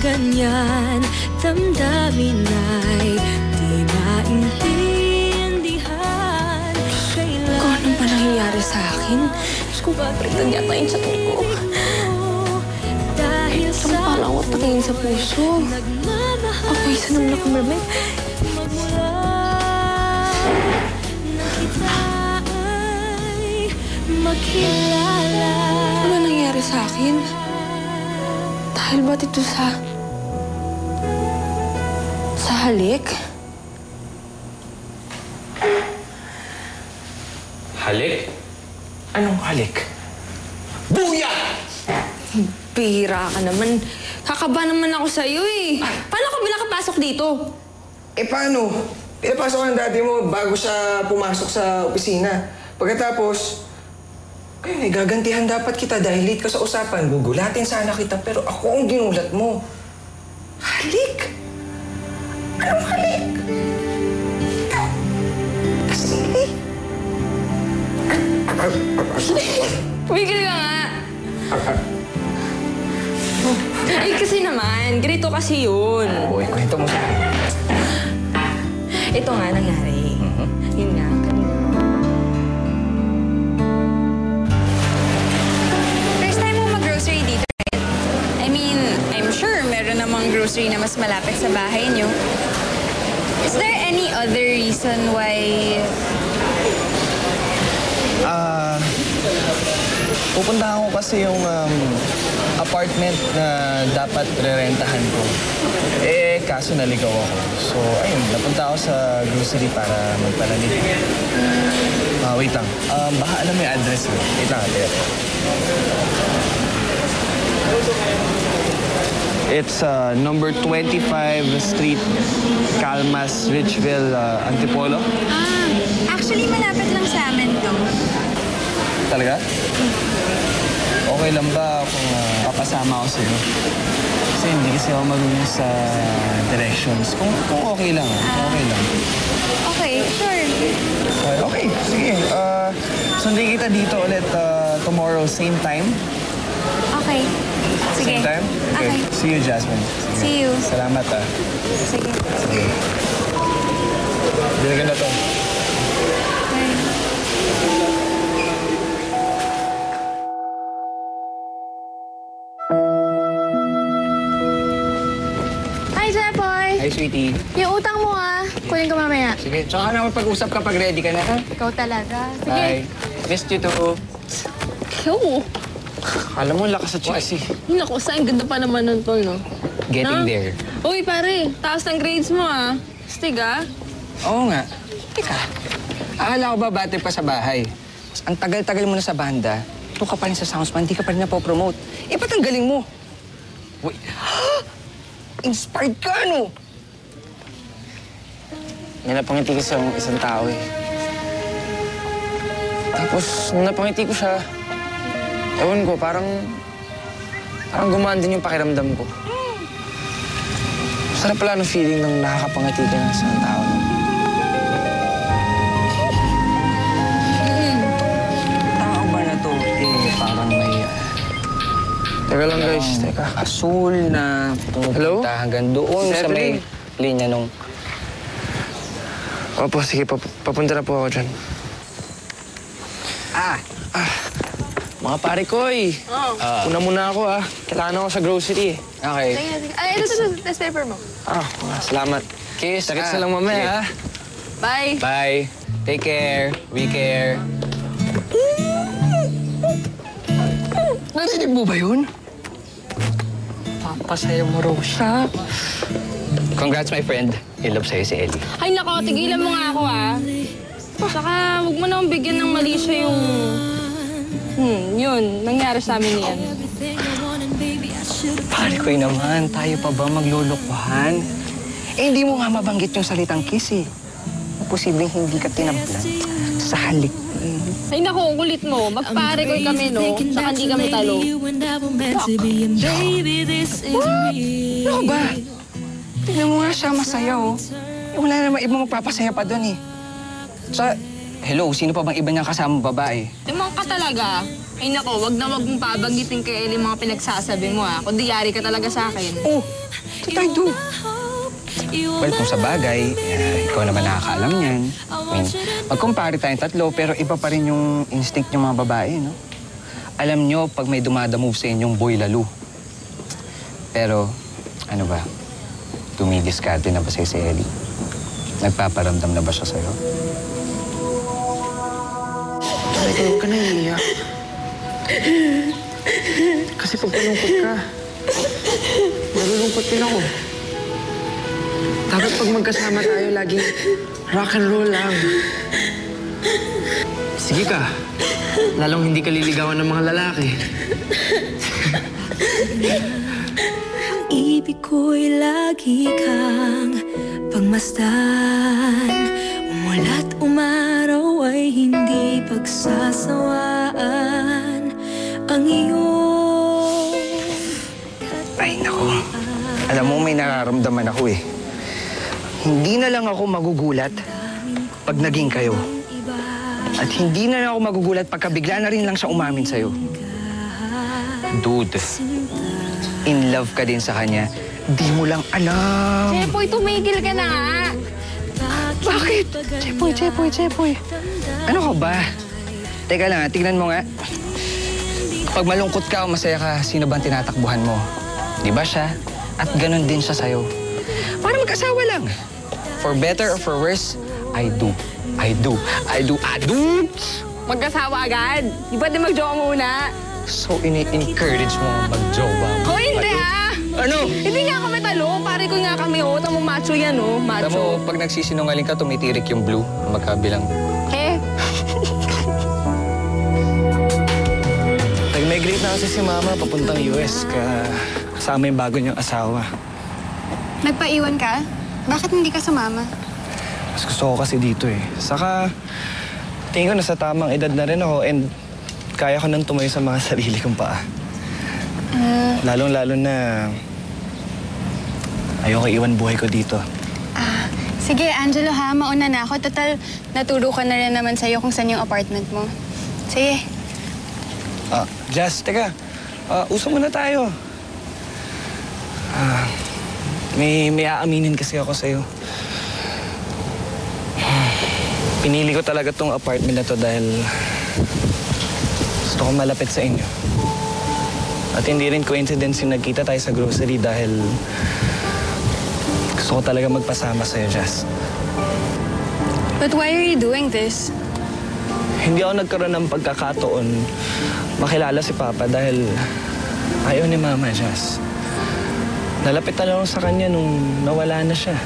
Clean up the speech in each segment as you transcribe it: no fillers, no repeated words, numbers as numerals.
ganyan, damdamin ay di maintindihan. Kung ano ba nangyayari sa akin? Diyos ko, pabritan yata yung sa ko. Dahil Saan parang ako patingin sa puso? Ako isa naman ako mermaid. magmula nang kita ay makilala. Ano nangyayari sa akin? Dahil ba ito sa halik? Halik? Anong halik? Buya! Bihira ka naman. Kakaba naman ako sa'yo eh. Paano ka ba nakapasok dito? Eh, paano? Pinapasok ang daddy mo bago siya pumasok sa opisina. Pagkatapos, ay, gagantihan dapat kita dahil late ka sa usapan. Gugulatin sana kita, pero ako ang ginulat mo. Halik? Anong halik? Kasi... Tumigil ka nga. Eh, kasi naman, ganito kasi yun. Oo, ikwento mo sa akin. Ito nga nangyari. Yun nga, kanina. First time mo mag-grocery dito, right? I mean, I'm sure meron namang grocery na mas malapit sa bahay niyo. Is there any other reason why... Pupuntahan ko kasi yung apartment na dapat re-rentahan ko. Eh, kaso naligaw ako. So, ayun, napunta ako sa grocery para magpalanig. Wait lang. Baka alam mo yung address mo. Wait lang, ate. It's number 25 Street, Calmas, Richville, Antipolo. Actually, malapit lang sa amin to. Talaga? Okay lang ba kung papasama ako sa'yo? Kasi hindi kasi ako marunong sa directions. Kung okay lang, okay lang. Okay, sure. Okay, sige. Sundin kita dito ulit tomorrow, same time. Okay. Sige. Same time? Okay. See you, Jasmine. Sige. See you. Salamat, Sige. Sige. Bilagyan na to. Hi, Jepoy! Hi, sweetie. Yung utang mo kunin ko mamaya. Sige, tsaka na mag-pag-usap kapag ready ka na, ha? Ikaw talaga. Sige. Bye. Missed you too. Yo! Alam mo, lakas sa chicks eh. Naku, saan ganda pa naman nun, tol, no? Getting Ha? there. Uy, pare, taas ng grades mo, Stig, Oo nga. Teka, akala ko ba bate pa sa bahay? Ang tagal-tagal mo na sa banda, doon ka pa rin sa Soundsman, hindi ka pa rin napopromote. Eh, ba't ang galing mo? Wait, inspired ka, no? May napangiti kasi akong isang tao eh. Tapos, nung napangiti ko siya, ewan ko, parang gumaan din yung pakiramdam ko. Sarap pala ng feeling ng nakakapangiti ka ng isang tao. Tao ba na to? Eh, parang may... Teka lang guys, teka. Asul na pumupunta hanggang doon sa may linya nung... Opo, sige, papunta na po ako dyan. Mga pare ko una muna ako Kailangan ako sa grocery eh. Okay. Ay, ito, test paper mo. Salamat. Kiss. Sakit sa lang mamaya Bye! Bye. Take care. We care. Narinig mo ba yun? Papasaya mo raw siya. Congrats, my friend. In love sa'yo si Ellie. Ay, nako, tigilan mo nga ako, Saka, huwag mo nang bigyan ng mali siya yung... yun, nangyari sa amin yan. Pare ko naman, tayo pa ba maglulukuhan? Eh, hindi mo nga mabanggit yung salitang kiss eh. Posibleng hindi ka tinamplan sa halik. Ay, nako, kulit mo. Magpare ko kami, no? Saka hindi kami talo. Ano ba? Tingnan mo nga siya, masaya, oh. Eh, wala naman ibang magpapasaya pa doon, eh. Sa... Hello, sino pa bang iba niyang kasama babae? Limang ka talaga. Ay nako, wag na wag mong babanggitin kay Ellie mga pinagsasabi mo ha. Kundi yari ka talaga sa akin. Oh, what I do? Well, kung sa bagay, ikaw naman nakakaalam niyan. I mean, magkumpare tayong tatlo, pero iba pa rin yung instinct ng mga babae, no? Alam nyo, pag may dumada-move sa inyong boy lalo. Pero, ano ba? Tumidiskarte na ba sa'yo si Ellie? Nagpaparamdam na ba siya sa'yo? Huwag ka naiiyak. Kasi pag malungkot ka, nalulungkot din ako. Dapat pag magkasama tayo, laging rock and roll lang. Sige ka. Lalong hindi ka liligawan ng mga lalaki. Ibig ko'y lagi kang pagmasdan. Umulat umaraw ay hindi pagsasawaan. Ang iyong Ay, naku. Alam mo, may nararamdaman ako eh. Hindi na lang ako magugulat pag naging kayo. At hindi na lang ako magugulat pagka bigla na rin lang siya umamin sa'yo. Dude, in love ka din sa kanya. Di mo lang alam. Chepoy, tumigil ka na nga. Bakit? Chepoy. Ano ka ba? Teka lang, tignan mo nga. Pag malungkot ka o masaya ka, sino bang tinatakbuhan mo? Di ba siya? At ganun din siya sa'yo. Para mag-asawa lang. For better or for worse, I do. Magkasawa agad. Di ba di mag-jowa muna? So, ini-encourage mo mag-jowa mo. Oh, hindi ah! Ano? Hindi nga kami talo. Pare ko nga kami, oh. Tamo macho yan, oh. Alam mo, Macho. pag nagsisinungaling ka, tumitirik yung blue. Magkabilang. Eh, Nag-migrate na kasi si Mama papuntang US kasama yung bago niyang asawa. Nagpaiwan ka? Bakit hindi ka sumama? Mas gusto ko kasi dito eh. Saka, tingin ko nasa tamang edad na rin ako and kaya ko nang tumayo sa mga sarili kong paa. Lalong-lalo na ayoko iwan buhay ko dito. Sige, Angelo ha, mauna na ako. Total, naturo ka na rin naman sa'yo kung saan yung apartment mo. Sige. Jazz, teka. Usap muna tayo. May aaminin kasi ako sa'yo. Pinili ko talaga tong apartment na to dahil gusto ko malapit sa inyo. At hindi rin coincidence yung nagkita tayo sa grocery dahil gusto ko talaga magpasama sa'yo, Jazz. But why are you doing this? Hindi ako nagkaroon ng pagkakataon makilala si Papa dahil ayaw ni Mama, Jazz. Nalapit na lang ako sa kanya nung nawala na siya.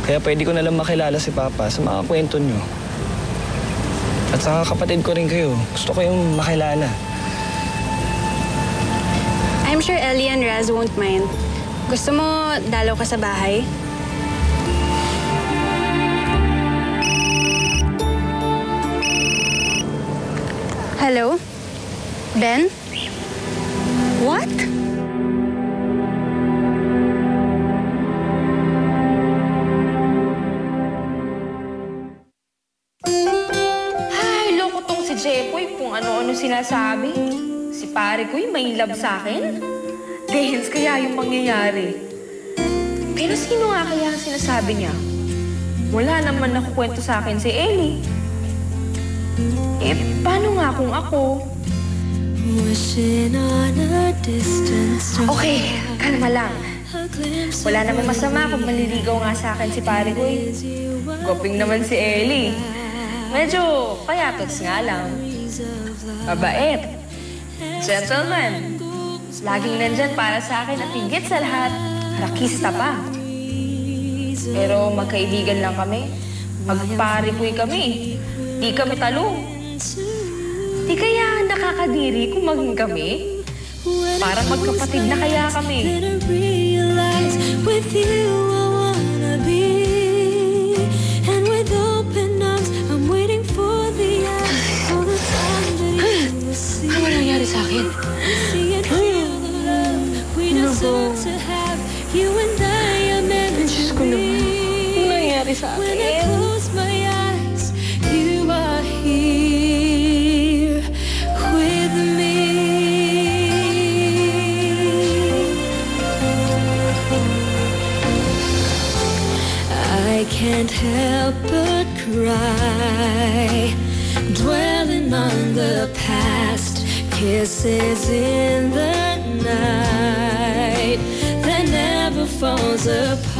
Kaya pwede ko na lang makilala si Papa sa mga kwento niyo. At sa kapatid ko rin kayo. Gusto ko yung makilala. I'm sure Ellie and Raz won't mind. Gusto mo dalaw ka sa bahay? Hello? Ben? What? ay, loko tong si Jepoy kung ano-ano sinasabi. Si pare ko'y may love sa akin. Dahil kaya yung mangyayari. Pero sino nga kaya ang sinasabi niya? Wala naman nakukwento sa akin si Ellie. Eh, paano nga kung ako? wishing on a distant star. Okay, kalma lang. Wala namang masama kung maliligaw nga sa akin si pare ko eh. Goping naman si Ellie. Medyo payatots nga lang. Mabait. Gentleman. Laging nandyan para sa akin at higit sa lahat, rakista pa. Pero magkaibigan lang kami. Magparipoy kami. Di kami talo. Di kaya nakakadiri kung maging kami? Parang magkapatid na kaya kami. With you I wanna be, and with open arms I'm waiting for the end, for the time that you will see. Ano nangyari sa akin? See and feel the love we deserve to have. You and I are meant to be. Ano nangyari sa When I akin? close my eyes, you are here with me. can't help but cry, dwelling on the past, kisses in the night that never falls apart.